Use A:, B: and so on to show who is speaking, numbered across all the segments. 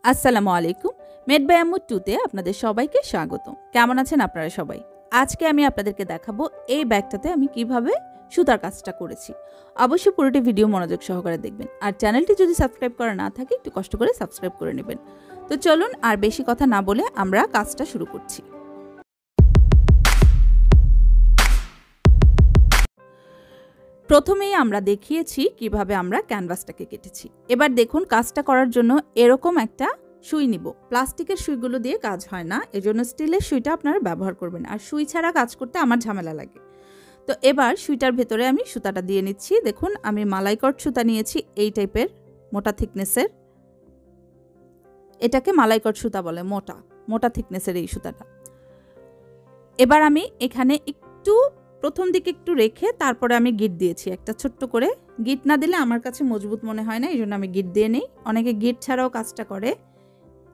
A: আসসালামু আলাইকুম। Made by আম্মু 2 তে আপনাদের সবাইকে স্বাগত। কেমন আছেন আপনারা সবাই? আজকে আমি আপনাদেরকে দেখাবো এই ব্যাগটাতে আমি কিভাবে সুতার কাজটা করেছি। অবশ্যই পুরোটি ভিডিও মনোযোগ সহকারে দেখবেন। আর চ্যানেলটি যদি সাবস্ক্রাইব করা না থাকে একটু কষ্ট করে সাবস্ক্রাইব করে নেবেন। তো চলুন আর বেশি কথা না বলে আমরা কাজটা শুরু করছি। প্রথমেই আমরা দেখিয়েছি কিভাবে আমরা ক্যানভাসটাকে কেটেছি। এবার দেখুন কাজটা করার জন্য এরকম একটা সুই নিব। প্লাস্টিকের সুইগুলো দিয়ে কাজ হয় না, এজন্য স্টিলের সুইটা আপনারা ব্যবহার করবেন। আর সুই ছাড়া কাজ করতে আমার ঝামেলা লাগে। তো এবার সুইটার ভেতরে আমি সুতাটা দিয়ে নিচ্ছি। দেখুন আমি মালাইকট সুতা নিয়েছি এই টাইপের মোটা থিকনেসের। এটাকে মালাইকট সুতা বলে, মোটা মোটা থিকনেসের এই সুতাটা। এবার আমি এখানে একটু প্রথম দিকে একটু রেখে তারপরে আমি গিট দিয়েছি একটা ছোট্ট করে। গিট না দিলে আমার কাছে মজবুত মনে হয় না, এই জন্য আমি গিট দিয়ে নেই। অনেকে গিট ছাড়াও কাজটা করে।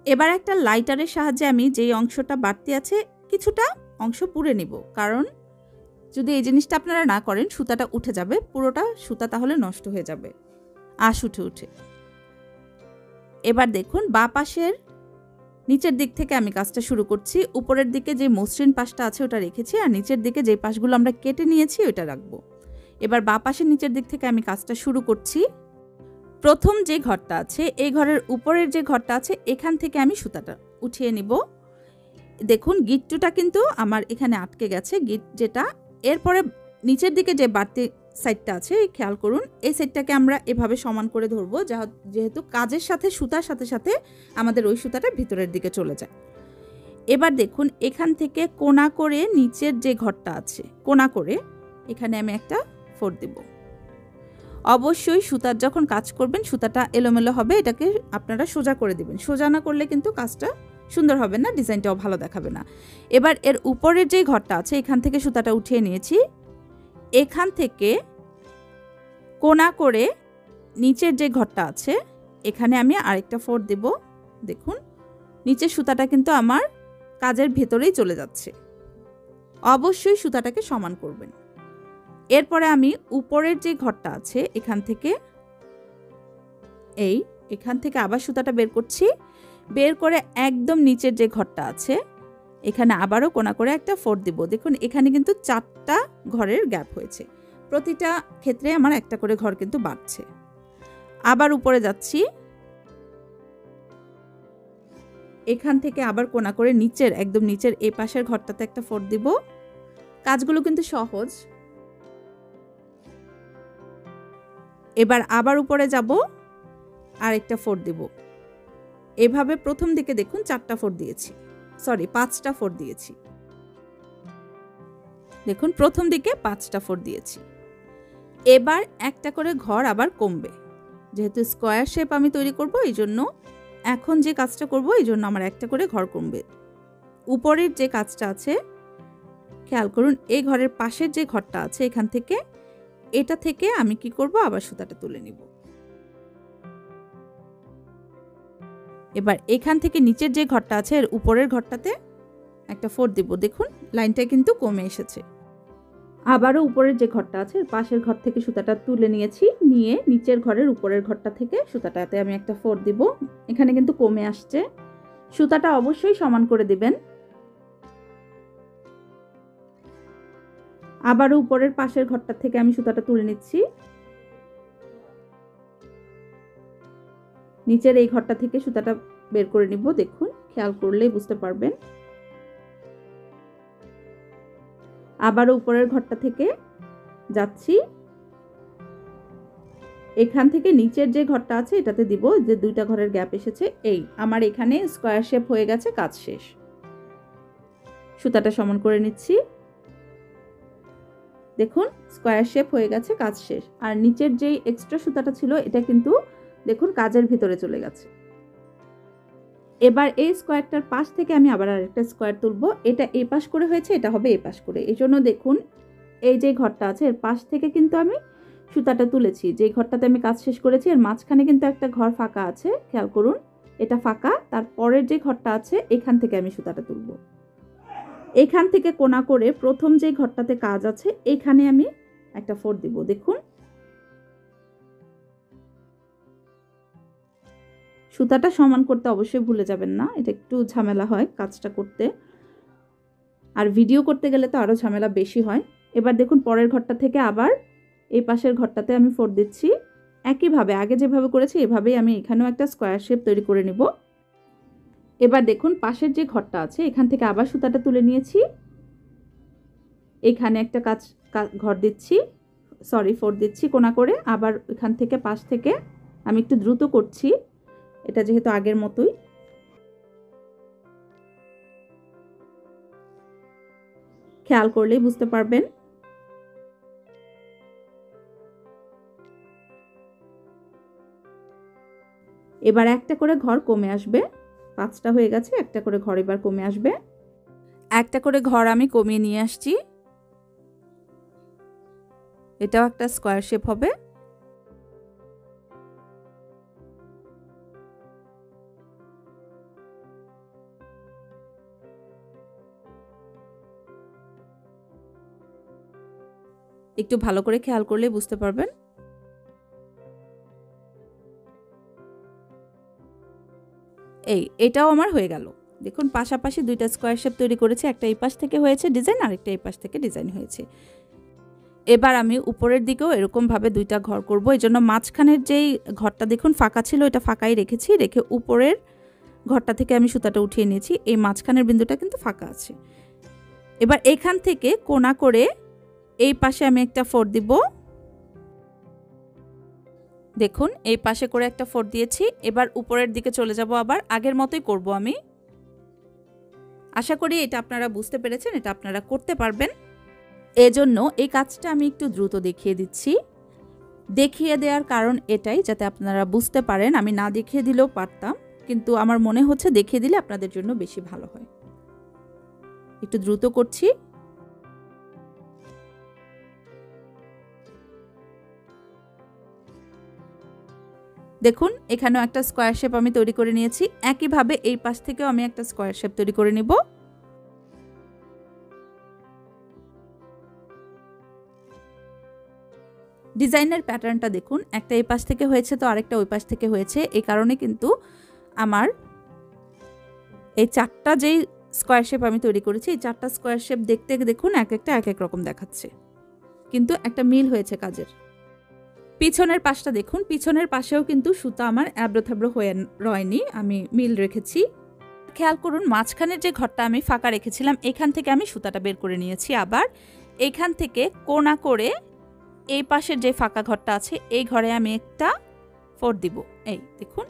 A: এবার একটা লাইটারের সাহায্যে আমি যেই অংশটা বাড়তি আছে কিছুটা অংশ পুড়ে নিব, কারণ যদি এই জিনিসটা আপনারা না করেন সুতাটা উঠে যাবে, পুরোটা সুতা তাহলে নষ্ট হয়ে যাবে আঁশ উঠে উঠে। এবার দেখুন বাঁ পাশের নিচের দিক থেকে আমি কাজটা শুরু করছি। উপরের দিকে যে মসৃণ পাশটা আছে ওটা রেখেছি, আর নিচের দিকে যে পাশগুলো আমরা কেটে নিয়েছি ওটা রাখবো। এবার বাঁ পাশের নিচের দিক থেকে আমি কাজটা শুরু করছি। প্রথম যে ঘরটা আছে এই ঘরের উপরের যে ঘরটা আছে এখান থেকে আমি সুতাটা উঠিয়ে নিব। দেখুন গিট্টুটা কিন্তু আমার এখানে আটকে গেছে, গিট যেটা। এরপরে নিচের দিকে যে বাড়তি সাইডটা আছে খেয়াল করুন, এই সাইডটাকে আমরা এভাবে সমান করে ধরবো, যেহেতু কাজের সাথে সুতার সাথে সাথে আমাদের ওই সুতাটা ভিতরের দিকে চলে যায়। এবার দেখুন এখান থেকে কোনা করে নিচের যে ঘরটা আছে কোনা করে এখানে আমি একটা ফোর দেব। অবশ্যই সুতার যখন কাজ করবেন সুতাটা এলোমেলো হবে, এটাকে আপনারা সোজা করে দিবেন। সোজা না করলে কিন্তু কাজটা সুন্দর হবে না, ডিজাইনটাও ভালো দেখাবে না। এবার এর উপরের যে ঘরটা আছে এখান থেকে সুতাটা উঠিয়ে নিয়েছি। এখান থেকে কোনা করে নিচের যে ঘরটা আছে এখানে আমি আরেকটা ফোর দেব। দেখুন নিচের সুতাটা কিন্তু আমার কাজের ভেতরেই চলে যাচ্ছে। অবশ্যই সুতাটাকে সমান করবেন। এরপরে আমি উপরের যে ঘরটা আছে এখান থেকে এখান থেকে আবার সুতাটা বের করছি। বের করে একদম নিচের যে ঘরটা আছে এখানে আবারও কোনা করে একটা ফোর দিব। দেখুন এখানে কিন্তু 4টা ঘরের গ্যাপ হয়েছে, প্রতিটা ক্ষেত্রে আমার একটা করে ঘর কিন্তু বাড়ছে। আবার উপরে যাচ্ছি, এখান থেকে আবার কোনা করে নিচের একদম নিচের এই পাশের ঘরটাতে একটা ফোর দিব। কাজগুলো কিন্তু সহজ। এবার আবার উপরে যাব আর একটা ফোর দিব। এভাবে প্রথম দিকে দেখুন 4টা ফোর দিয়েছি, সরি 5টা ফোর দিয়েছি। দেখুন প্রথম দিকে 5টা ফোর দিয়েছি। এবার একটা করে ঘর আবার কমবে, যেহেতু স্কোয়ার শেপ আমি তৈরি করব এই জন্য এখন যে কাজটা করব এই জন্য আমার একটা করে ঘর কমবে। উপরের যে কাজটা আছে খেয়াল করুন, এই ঘরের পাশের যে ঘরটা আছে এখান থেকে এটা থেকে আমি কি করব আবার সুতাটা তুলে নিব। এবার এখান থেকে নিচের যে ঘরটা আছে এর উপরের ঘরটাতে একটা ফোর দিব। দেখুন লাইনটা কিন্তু কমে এসেছে। আবারও উপরের যে ঘরটা আছে এর পাশের ঘর থেকে সুতাটা তুলে নিয়েছি, নিয়ে নিচের ঘরের উপরের ঘরটা থেকে সুতাটাতে আমি একটা ফোর দিব। এখানে কিন্তু কমে আসছে, সুতাটা অবশ্যই সমান করে দিবেন। আবারও উপরের পাশের ঘরটা থেকে আমি সুতাটা তুলে নিচ্ছি, নিচের এই ঘরটা থেকে সুতাটা বের করে নিব। দেখুন খেয়াল করলেই বুঝতে পারবেন। আবারও উপরের ঘরটা থেকে যাচ্ছি, এখান থেকে নিচের যে ঘরটা আছে এটাতে দিব, যে 2টা ঘরের গ্যাপ এসেছে। এই আমার এখানে স্কোয়ার শেপ হয়ে গেছে, কাজ শেষ। সুতাটা সমান করে নিচ্ছি। দেখুন স্কোয়ার শেপ হয়ে গেছে, কাজ শেষ। আর নিচের যেই এক্সট্রা সুতাটা ছিল এটা কিন্তু দেখুন কাজের ভিতরে চলে গেছে। এবার এই স্কোয়ারটার পাশ থেকে আমি আবার আরেকটা স্কোয়ার তুলবো। এটা এই পাশ করে হয়েছে, এটা হবে এই পাশ করে। এই জন্য দেখুন এই যে ঘরটা আছে এর পাশ থেকে কিন্তু আমি সুতাটা তুলেছি। যে ঘরটাতে আমি কাজ শেষ করেছি এর মাঝখানে কিন্তু একটা ঘর ফাঁকা আছে, খেয়াল করুন এটা ফাঁকা। তারপরের যে ঘরটা আছে এখান থেকে আমি সুতাটা তুলব। এখান থেকে কোনা করে প্রথম যে ঘরটাতে কাজ আছে এখানে আমি একটা ফোর দিব। দেখুন সুতাটা সমান করতে অবশ্যই ভুলে যাবেন না, এটা একটু ঝামেলা হয় কাজটা করতে, আর ভিডিও করতে গেলে তো আরও ঝামেলা বেশি হয়। এবার দেখুন পরের ঘরটা থেকে আবার এই পাশের ঘরটাতে আমি ফোর দিচ্ছি। একইভাবে আগে যেভাবে করেছি এভাবেই আমি এখানেও একটা স্কোয়ার শেপ তৈরি করে নিব। এবার দেখুন পাশের যে ঘরটা আছে এখান থেকে আবার সুতাটা তুলে নিয়েছি, এখানে একটা ঘর দিচ্ছি, ফোর দিচ্ছি কোণা করে। আবার এখান থেকে পাশ থেকে আমি একটু দ্রুত করছি, এটা যেহেতু আগের মতোই। খেয়াল করলেই বুঝতে পারবেন। এবার একটা করে ঘর কমে আসবে, 5টা হয়ে গেছে, একটা করে ঘর এবার কমে আসবে। একটা করে ঘর আমি কমিয়ে নিয়ে আসছি, এটাও একটা স্কোয়ার শেপ হবে। একটু ভালো করে খেয়াল করলে বুঝতে পারবেন। এটাও আমার হয়ে গেল। দেখুন পাশাপাশি দুইটা স্কোয়ার শেপ তৈরি করেছি, একটা এই পাশ থেকে হয়েছে ডিজাইন, আরেকটা এই পাশ থেকে ডিজাইন হয়েছে। এবার আমি উপরের দিকেও এরকমভাবে দুইটা ঘর করব। এই জন্য মাঝখানের যেই ঘরটা দেখুন ফাঁকা ছিল, এটা ফাঁকাই রেখেছি, রেখে উপরের ঘরটা থেকে আমি সুতাটা উঠিয়ে নিয়েছি। এই মাঝখানের বিন্দুটা কিন্তু ফাঁকা আছে। এবার এখান থেকে কোণা করে এই পাশে আমি একটা ফোর দিব। দেখুন এই পাশে করে একটা ফোর দিয়েছি। এবার উপরের দিকে চলে যাব, আবার আগের মতোই করব আমি। আশা করি এটা আপনারা বুঝতে পেরেছেন, এটা আপনারা করতে পারবেন। এজন্য এই কাজটা আমি একটু দ্রুত দেখিয়ে দিচ্ছি। দেখিয়ে দেওয়ার কারণ এটাই, যাতে আপনারা বুঝতে পারেন। আমি না দেখিয়ে দিলেও পারতাম, কিন্তু আমার মনে হচ্ছে দেখিয়ে দিলে আপনাদের জন্য বেশি ভালো হয়। একটু দ্রুত করছি। দেখুন এখানেও একটা স্কোয়ার শেপ আমি তৈরি করে নিয়েছি। একইভাবে এই পাশ থেকেও আমি একটা স্কোয়ার শেপ তৈরি করে নিব। ডিজাইনের প্যাটার্নটা দেখুন, একটা এই পাশ থেকে হয়েছে তো আরেকটা ওই পাশ থেকে হয়েছে। এই কারণে কিন্তু আমার এই 4টা যেই স্কোয়ার শেপ আমি তৈরি করেছি, এই 4টা স্কোয়ার শেপ দেখতে দেখুন এক একটা এক এক রকম দেখাচ্ছে, কিন্তু একটা মিল হয়েছে কাজের। পিছনের পাশটা দেখুন, পিছনের পাশেও কিন্তু সুতা আমার অ্যাব্রো থ্যাব্রো হয়ে রয়নি, আমি মিল রেখেছি। খেয়াল করুন মাঝখানের যে ঘরটা আমি ফাঁকা রেখেছিলাম, এখান থেকে আমি সুতাটা বের করে নিয়েছি। আবার এখান থেকে কোণা করে এই পাশের যে ফাঁকা ঘরটা আছে এই ঘরে আমি একটা ফোর দিব। এই দেখুন।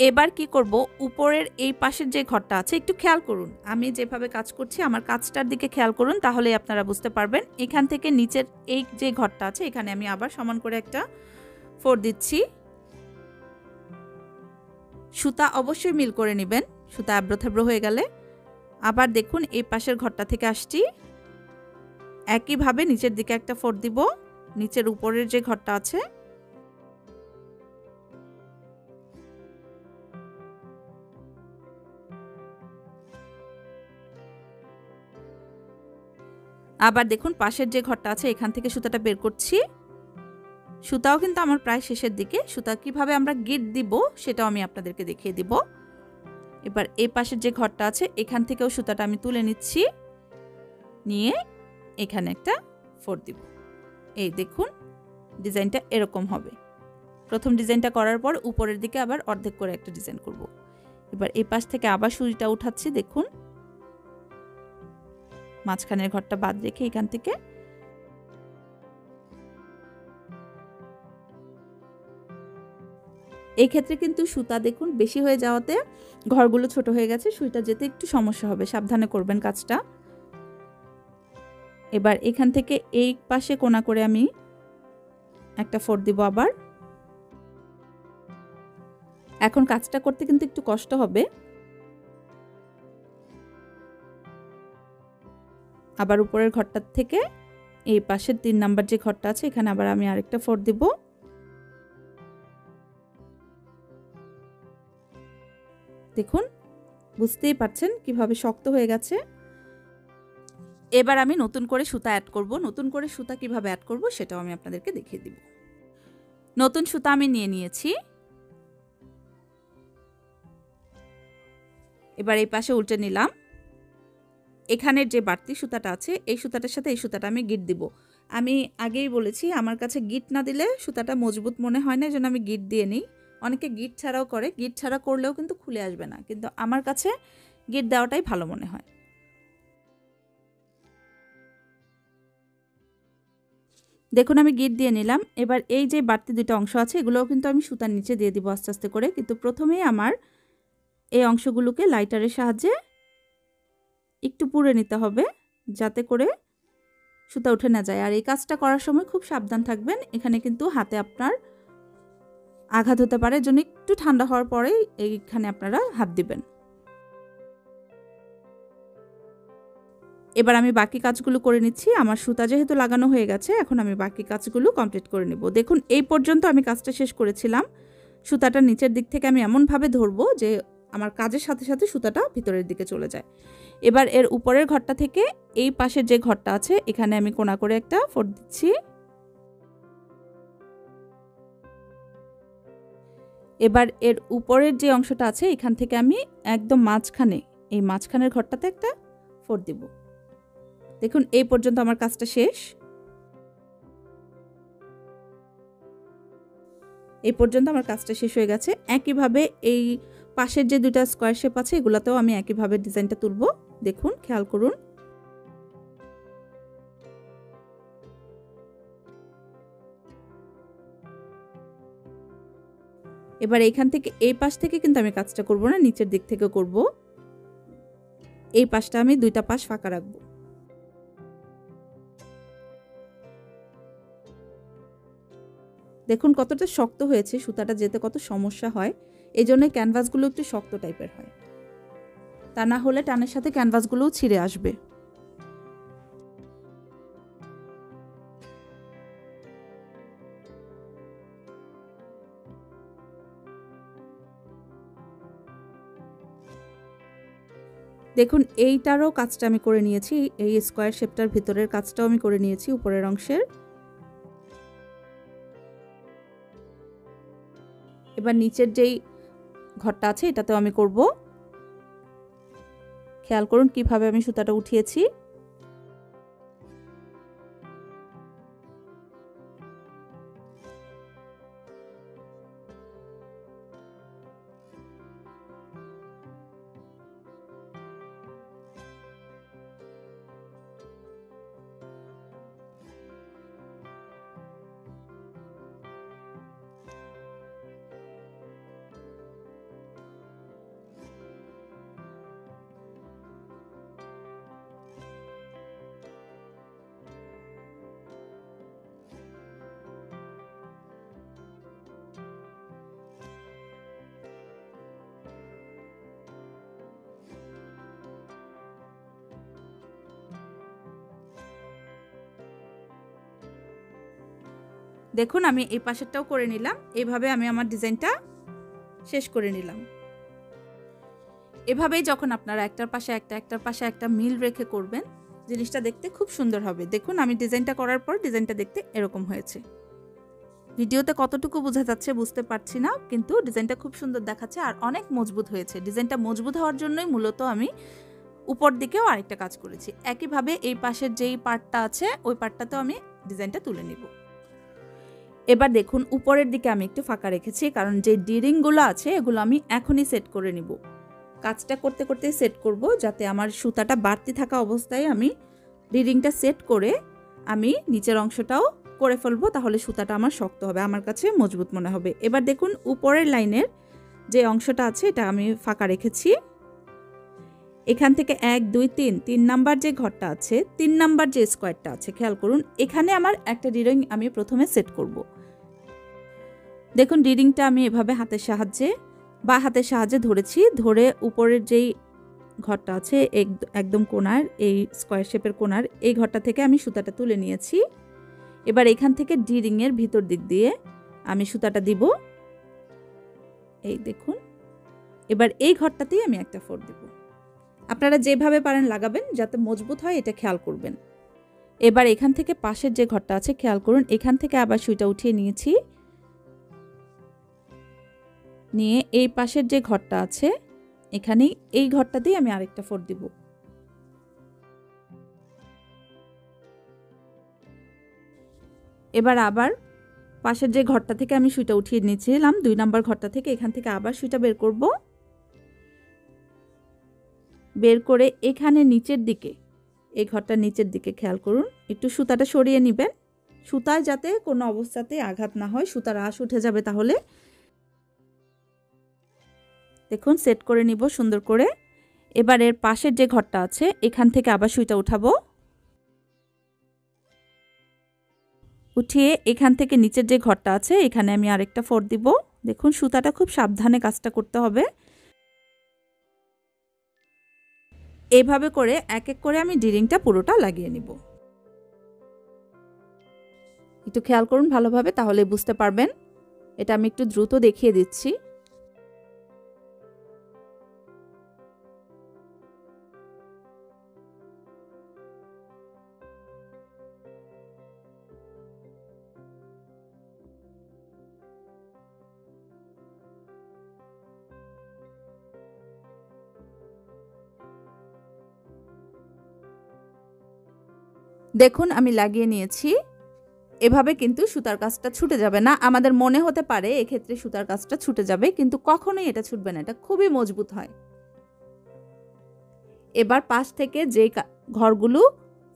A: এবার কি করব, উপরের এই পাশের যে ঘরটা আছে একটু খেয়াল করুন, আমি যেভাবে কাজ করছি আমার কাজটার দিকে খেয়াল করুন, তাহলে আপনারা বুঝতে পারবেন। এখান থেকে নিচের এই যে ঘরটা আছে এখানে আমি আবার সমান করে একটা ফোর দিচ্ছি। সুতা অবশ্যই মিল করে নেবেন, সুতা আব্রো থাব্রো হয়ে গেলে। আবার দেখুন এই পাশের ঘরটা থেকে আসছি, একইভাবে নিচের দিকে একটা ফোর দিব, নিচের উপরের যে ঘরটা আছে। আবার দেখুন পাশের যে ঘরটা আছে এখান থেকে সুতাটা বের করছি। সুতাও কিন্তু আমার প্রায় শেষের দিকে। সুতা কিভাবে আমরা গিট দিব সেটাও আমি আপনাদেরকে দেখিয়ে দিব। এবার এই পাশের যে ঘরটা আছে এখান থেকেও সুতাটা আমি তুলে নিচ্ছি, নিয়ে এখানে একটা ফোর দিব। এই দেখুন ডিজাইনটা এরকম হবে। প্রথম ডিজাইনটা করার পর উপরের দিকে আবার অর্ধেক করে একটা ডিজাইন করব। এবার এই পাশ থেকে আবার সুইটা উঠাচ্ছি, দেখুন মাঝখানের ঘরটা বাদ রেখে এখান থেকে এই ক্ষেত্রে কিন্তু সুতা দেখুন বেশি হয়ে যাওয়াতে ঘরগুলো ছোট হয়ে গেছে, সুইটা যেতে একটু সমস্যা হবে, সাবধানে করবেন কাজটা। এবার এখান থেকে এই পাশে কোণা করে আমি একটা ফোর দিব আবার। এখন কাজটা করতে কিন্তু একটু কষ্ট হবে। আবার উপরের ঘরটার থেকে এই পাশের 3 নাম্বার যে ঘরটা আছে এখানে আবার আমি আরেকটা ফোর দিব। দেখুন বুঝতেই পারছেন কিভাবে শক্ত হয়ে গেছে। এবার আমি নতুন করে সুতা অ্যাড করব। নতুন করে সুতা কিভাবে অ্যাড করব সেটাও আমি আপনাদেরকে দেখিয়ে দিব। নতুন সুতা আমি নিয়ে নিয়েছি। এবার এই পাশে উল্টে নিলাম। এখানের যে বাড়তি সুতাটা আছে এই সুতাটার সাথে এই সুতাটা আমি গিট দিব। আমি আগেই বলেছি আমার কাছে গিট না দিলে সুতাটা মজবুত মনে হয় না, এজন্য আমি গিট দিয়ে নিই। অনেকে গিট ছাড়াও করে, গিট ছাড়া করলেও কিন্তু খুলে আসবে না, কিন্তু আমার কাছে গিট দেওয়াটাই ভালো মনে হয়। দেখুন আমি গিট দিয়ে নিলাম। এবার এই যে বাড়তি দুটো অংশ আছে এগুলোও কিন্তু আমি সুতার নিচে দিয়ে দিব আস্তে আস্তে করে, কিন্তু প্রথমেই আমার এই অংশগুলোকে লাইটারের সাহায্যে একটু পুড়ে নিতে হবে যাতে করে সুতা উঠে না যায়। আর এই কাজটা করার সময় খুব সাবধান থাকবেন, এখানে কিন্তু হাতে আপনার আঘাত হতে পারে, এজন্য একটু ঠান্ডা হওয়ার পরেই এইখানে আপনারা হাত দিবেন। এবার আমি বাকি কাজগুলো করে নিচ্ছি। আমার সুতা যেহেতু লাগানো হয়ে গেছে, এখন আমি বাকি কাজগুলো কমপ্লিট করে নেব। দেখুন এই পর্যন্ত আমি কাজটা শেষ করেছিলাম। সুতাটা নিচের দিক থেকে আমি এমনভাবে ধরবো যে আমার কাজের সাথে সাথে সুতাটা ভিতরের দিকে চলে যায়। এবার এর উপরের ঘরটা থেকে এই পাশের যে ঘরটা আছে এখানে আমি কোণা করে একটা ফোঁড় দিচ্ছি। এবার এর উপরের যে অংশটা আছে এখান থেকে আমি একদম মাঝখানে, এই মাঝখানের ঘরটাতে একটা ফোঁড় দিব। দেখুন এই পর্যন্ত আমার কাজটা শেষ। এই পর্যন্ত আমার কাজটা শেষ হয়ে গেছে। একইভাবে এই পাশের যে দুটা স্কোয়ার শেপ আছে এগুলাতেও আমি একইভাবে ডিজাইনটা তুলব। দেখুন খেয়াল করুন। এবার এইখান থেকে এই পাশ থেকে কিন্তু আমি কাজটা করব না, নিচের দিক থেকে করব। এই পাশটা আমি দুইটা পাশ ফাঁকা রাখবো। দেখুন কতটা শক্ত হয়েছে, সুতাটা যেতে কত সমস্যা হয়, এই জন্য ক্যানভাসগুলো একটু শক্ত টাইপের হয়, তা না হলে টানের সাথে ক্যানভাসগুলোও ছিঁড়ে আসবে। দেখুন এইটারও কাজটা আমি করে নিয়েছি, এই স্কোয়ার শেপটার ভিতরের কাজটাও আমি করে নিয়েছি উপরের অংশের। এবার নিচের যেই ঘরটা আছে এটাতেও আমি করব। খেয়াল করুন কিভাবে আমি সুতাটা উঠিয়েছি। দেখুন আমি এই পাশেরটাও করে নিলাম। এইভাবে আমি আমার ডিজাইনটা শেষ করে নিলাম। এভাবেই যখন আপনারা একটার পাশে একটা মিল রেখে করবেন, জিনিসটা দেখতে খুব সুন্দর হবে। দেখুন আমি ডিজাইনটা করার পর ডিজাইনটা দেখতে এরকম হয়েছে। ভিডিওতে কতটুকু বোঝা যাচ্ছে বুঝতে পারছি না, কিন্তু ডিজাইনটা খুব সুন্দর দেখাচ্ছে আর অনেক মজবুত হয়েছে। ডিজাইনটা মজবুত হওয়ার জন্যই মূলত আমি উপর দিকেও আরেকটা কাজ করেছি। একইভাবে এই পাশের যেই পার্টটা আছে ওই পার্টটাতেও আমি ডিজাইনটা তুলে নিব। এবার দেখুন উপরের দিকে আমি একটু ফাঁকা রেখেছি, কারণ যে ডিরিংগুলো আছে এগুলো আমি এখনই সেট করে নিব। কাজটা করতে করতে সেট করব, যাতে আমার সুতাটা বাড়তি থাকা অবস্থায় আমি ডিরিংটা সেট করে আমি নিচের অংশটাও করে ফেলবো, তাহলে সুতাটা আমার শক্ত হবে, আমার কাছে মজবুত মনে হবে। এবার দেখুন উপরের লাইনের যে অংশটা আছে এটা আমি ফাঁকা রেখেছি। এখান থেকে 1 2 3 নাম্বার যে ঘরটা আছে, 3 নাম্বার যে স্কোয়ারটা আছে, খেয়াল করুন এখানে আমার একটা ডিরিং আমি প্রথমে সেট করব। দেখুন ডিরিংটা আমি এভাবে হাতের সাহায্যে বা হাতের সাহায্যে ধরেছি, ধরে উপরের যেই ঘরটা আছে একদম কোণার, এই স্কোয়ার শেপের কোণার এই ঘরটা থেকে আমি সুতাটা তুলে নিয়েছি। এবার এখান থেকে ডিরিংয়ের ভিতর দিক দিয়ে আমি সুতাটা দিব। এই দেখুন এবার এই ঘরটাতেই আমি একটা ফোঁড় দিব। আপনারা যেভাবে পারেন লাগাবেন যাতে মজবুত হয়, এটা খেয়াল করবেন। এবার এখান থেকে পাশের যে ঘরটা আছে খেয়াল করুন, এখান থেকে আবার সুইটা উঠিয়ে নিয়েছি, নিয়ে এই পাশের যে ঘরটা আছে এখানেই এই ঘরটাতেই আমি আরেকটা ফোর দিব। এবার আবার পাশের যে ঘরটা থেকে আমি সুইটা উঠিয়ে নিয়েছিলাম 2 নাম্বার ঘরটা থেকে, এখান থেকে আবার সুইটা বের করব। বের করে এখানে নিচের দিকে, এই ঘরটার নিচের দিকে খেয়াল করুন, একটু সুতাটা সরিয়ে নেবেন, সুতায় যাতে কোনো অবস্থাতে আঘাত না হয়, সুতার আঁশ উঠে যাবে তাহলে। দেখুন সেট করে নিব সুন্দর করে। এবার এর পাশের যে ঘরটা আছে এখান থেকে আবার সুইটা উঠাবো, উঠিয়ে এখান থেকে নিচের যে ঘরটা আছে এখানে আমি আরেকটা ফোর দিব। দেখুন সুতাটা খুব সাবধানে কাজটা করতে হবে। এইভাবে করে এক এক করে আমি ডিরিংটা পুরোটা লাগিয়ে নিব। একটু খেয়াল করুন ভালোভাবে, তাহলে বুঝতে পারবেন। এটা আমি একটু দ্রুত দেখিয়ে দিচ্ছি। দেখুন আমি লাগিয়ে নিয়েছি। এভাবে কিন্তু সুতার কাজটা ছুটে যাবে না। আমাদের মনে হতে পারে এক্ষেত্রে সুতার কাজটা ছুটে যাবে, কিন্তু কখনোই এটা ছুটবে না, এটা খুবই মজবুত হয়। এবার পাশ থেকে যে ঘরগুলো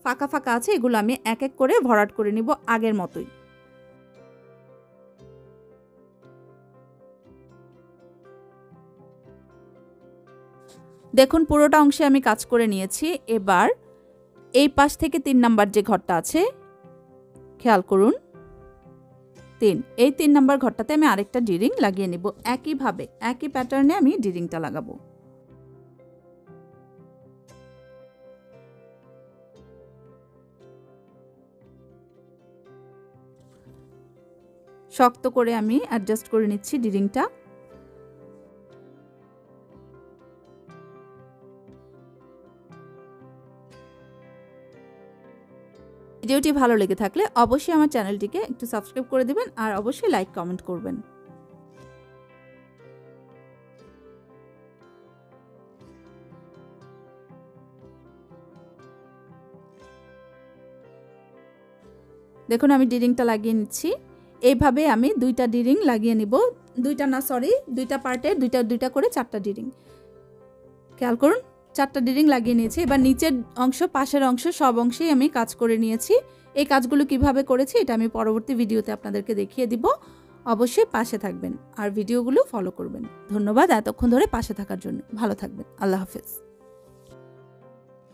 A: ফাঁকা ফাঁকা আছে এগুলো আমি এক এক করে ভরাট করে নিব আগের মতোই। দেখুন পুরোটা অংশে আমি কাজ করে নিয়েছি। এবার এই পাশ থেকে 3 নাম্বার যে ঘরটা আছে খেয়াল করুন, 3, এই 3 নাম্বার ঘরটাতে আমি আরেকটা ডিরিং লাগিয়ে নিব। একইভাবে একই প্যাটার্নে আমি ডিরিংটা লাগাবো। শক্ত করে আমি অ্যাডজাস্ট করে নিচ্ছি ডিরিংটা। ভিডিওটি ভালো লেগে থাকলে অবশ্যই আমার চ্যানেলটিকে একটু সাবস্ক্রাইব করে দিবেন আর অবশ্যই লাইক কমেন্ট করবেন। দেখুন আমি ডিরিংটা লাগিয়ে নিচ্ছি। এইভাবে আমি 2টা ডিরিং লাগিয়ে নিব, 2টা না সরি 2টা পার্টে 2টা করে 4টা ডিরিং। খেয়াল করুন 4টা ডিরিং লাগিয়ে নিয়েছি। এবার নিচের অংশ পাশের অংশ সব অংশেই আমি কাজ করে নিয়েছি। এই কাজগুলো কিভাবে করেছি এটা আমি পরবর্তী ভিডিওতে আপনাদেরকে দেখিয়ে দিব। অবশ্যই পাশে থাকবেন আর ভিডিওগুলো ফলো করবেন। ধন্যবাদ এতক্ষণ ধরে পাশে থাকার জন্য। ভালো থাকবেন। আল্লাহ হাফেজ।